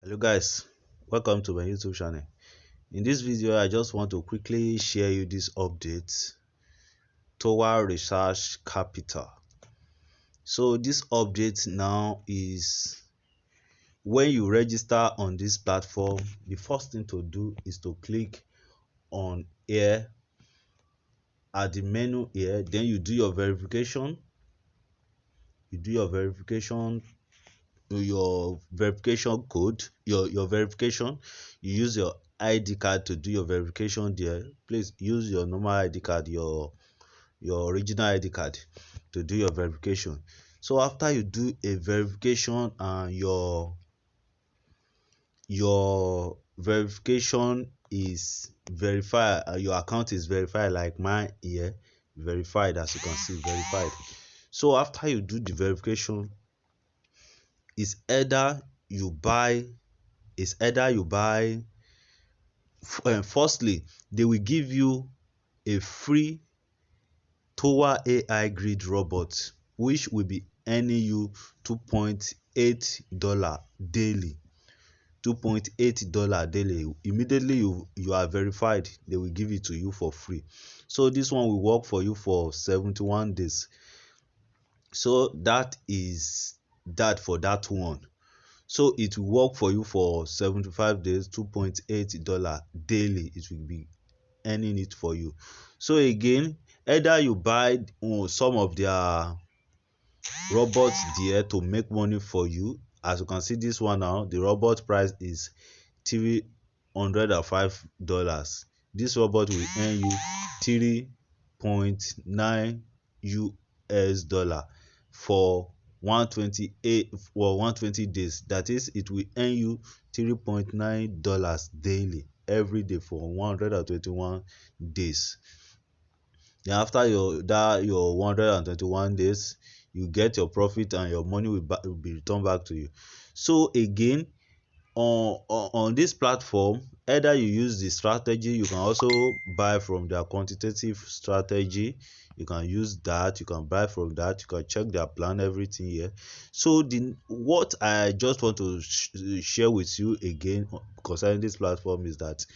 Hello guys, welcome to my YouTube channel. In this video I just want to quickly share you this update. Tower Research Capital. So this update now is when you register on this platform, the first thing to do is to click on here at the menu here. Then you do your verification. Your verification code, your verification. You use your ID card to do your verification there. Please use your normal ID card, your original ID card to do your verification. So after you do a verification and your verification is verified, your account is verified, like mine here, verified, as you can see, verified. So after you do the verification, it's either you buy firstly they will give you a free Tower AI grid robot, which will be earning you $2.8 daily. $2.8 daily. Immediately you are verified, they will give it to you for free. So this one will work for you for 71 days. So that is that for that one. So it will work for you for 75 days, $2.8 daily. It will be earning it for you. So again, either you buy some of their robots there to make money for you. As you can see, this one now, the robot price is $305. This robot will earn you 3.9 US dollar for 120 days. That is, it will earn you $3.9 daily every day for 121 days. Then after your 121 days, you get your profit and your money will be returned back to you. So again, on this platform, either you use the strategy, you can also buy from their quantitative strategy. You can use that, you can buy from that, you can check their plan, everything here. So what I just want to share with you again concerning this platform is that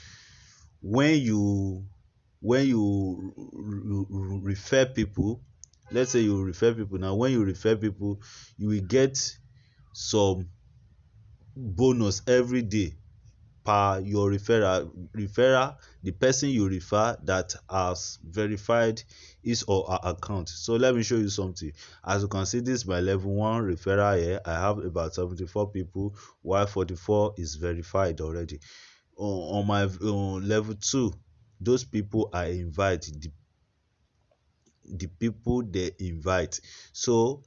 when you refer people, let's say you refer people. Now when you refer people, you will get some bonus every day per your referral. The person you refer that has verified his or her account. So let me show you something. As you can see, this is my level 1 referral here. I have about 74 people, while 44 is verified already. On my level 2, those people I invite, the people they invite. So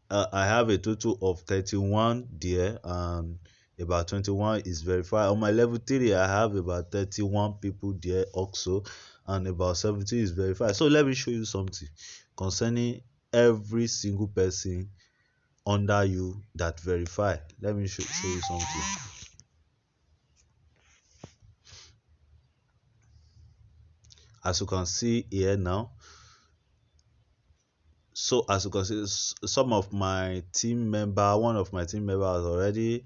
I have a total of 31 there, and about 21 is verified. On my level 3, I have about 31 people there also, and about 70 is verified. So let me show you something concerning every single person under you that verify. Let me show you something. As you can see here now, so as you can see, one of my team members already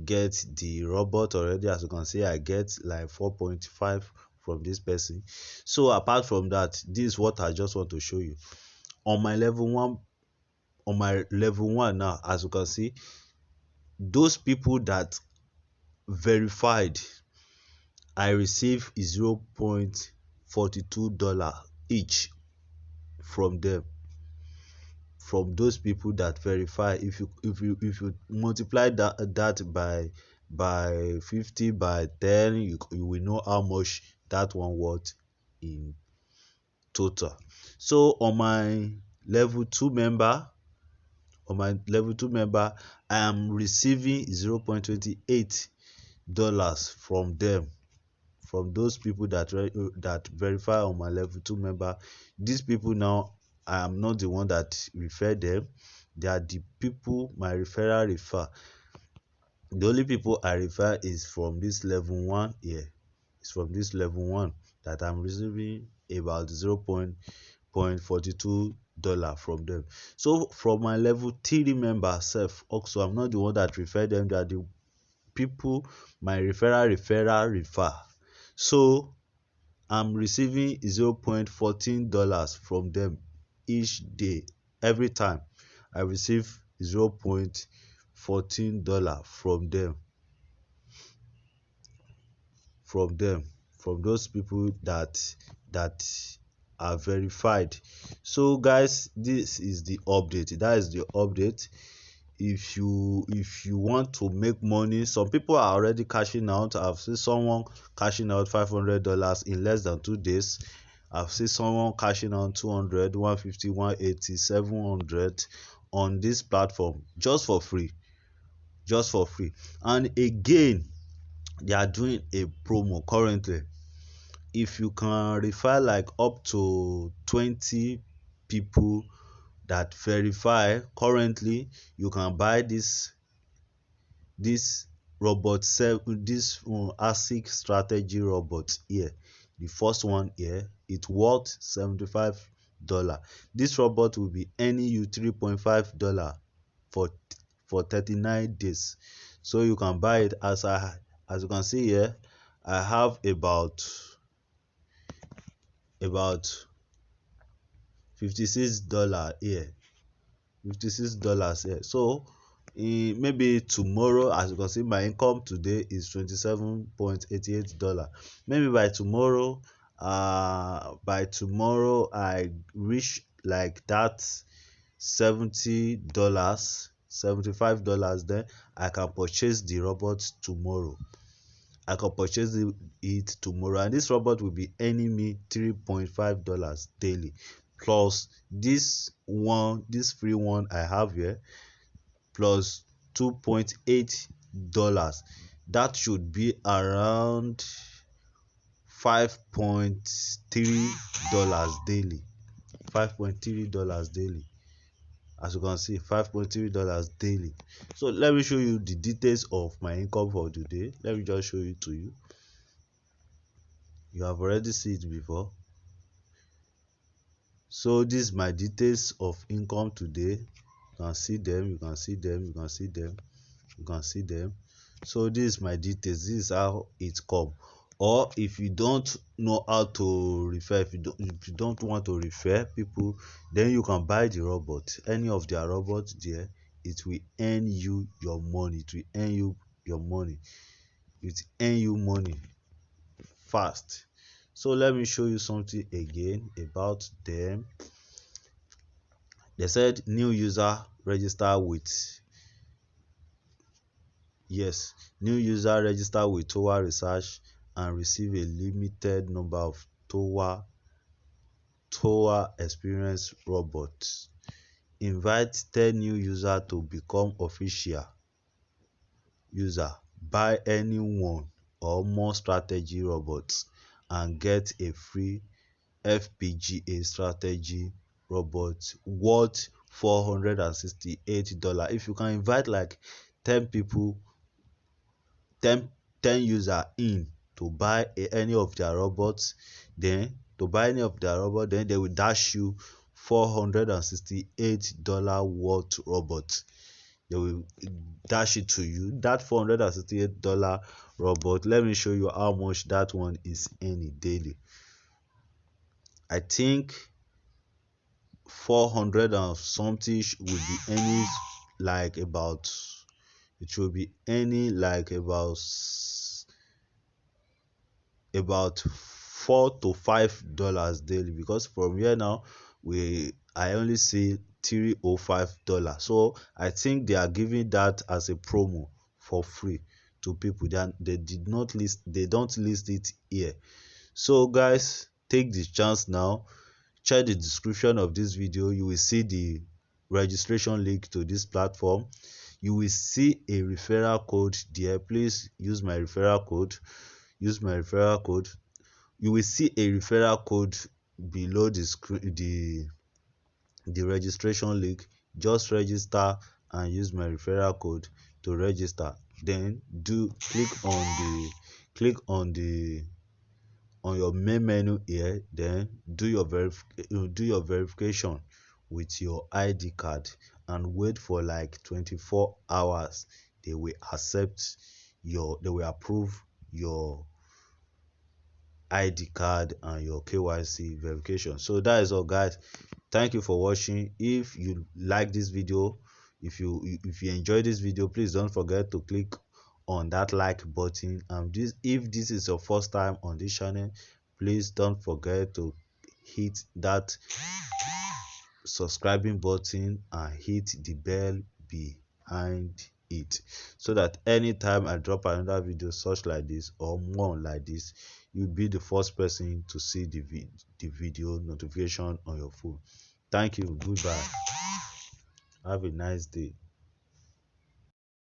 get the robot already. As you can see, I get like 4.5 from this person. So apart from that, this is what I just want to show you. On my level 1 now, as you can see, those people that verified, I receive $0.42 each from them, from those people that verify. If you multiply that by 50 by 10, you will know how much that one worth in total. So on my level 2 member, I am receiving $0.28 from them, from those people that verify on my level 2 member. These people now, I am not the one that refer them. They are the people my referral refer. The only people I refer is from this level 1 here. It's from this level 1 that I'm receiving about $0.42 from them. So from my level 3 member self also, I'm not the one that refer them. They are the people, my refer. So I'm receiving $0.14 from them each day. Every time I receive $0.14 from them, from those people that are verified. So guys, this is the update. That is the update. If you want to make money, some people are already cashing out. I've seen someone cashing out $500 in less than 2 days. I've seen someone cashing out 200, 150, 180, 700 on this platform just for free. And again, they are doing a promo currently. If you can refer like up to 20 people that verify currently, you can buy this this ASIC strategy robot here. The first one here, it's worth $75. This robot will be earning you $3.5 for 39 days. So you can buy it. As you can see here, I have about $56 here. $56 here. So maybe tomorrow, as you can see, my income today is $27.88. Maybe by tomorrow I reach like that $70, $75, then I can purchase the robot tomorrow. it tomorrow, and this robot will be earning me $3.5 daily, plus this free one I have here, plus $2.8. That should be around $5.3 daily. $5.3 daily. As you can see, $5.3 daily. So let me show you the details of my income for today. Let me just show it to you. You have already seen it before. So this is my details of income today. You can see them, you can see them, you can see them, you can see them. So this is my details. This is how it come. Or if you don't know how to refer, if you don't want to refer people, then you can buy the robot, any of their robots there. It will earn you your money. It will earn you your money. It will earn you money fast. So let me show you something again about them. They said new user register with Tower Research and receive a limited number of Tower experience robots. Invite 10 new users to become official user. Buy any one or more strategy robots and get a free FPGA strategy robot worth $468. If you can invite like 10 people, 10 user in to buy any of their robots, then they will dash you $468 worth robot. They will dash it to you. That $468 robot, let me show you how much that one is earning daily. I think 400 and something will be earning like about, it will be earning like about $4 to $5 daily, because from here now I only see $305. So I think they are giving that as a promo for free to people. They don't list it here. So guys, take this chance now. Check the description of this video. You will see the registration link to this platform. You will see a referral code there. Please use my referral code. You will see a referral code below the registration link. Just register and use my referral code to register. Then click on your main menu here. Then do your verification with your ID card and wait for like 24 hours. They will accept they will approve your ID card and your KYC verification. So that is all, guys. Thank you for watching. If you like this video, if you enjoy this video, please don't forget to click on that like button. And if this is your first time on this channel, please don't forget to hit that subscribing button and hit the bell behind it, so that anytime I drop another video such like this or more like this, you'll be the first person to see the video notification on your phone. Thank you. Goodbye. Have a nice day.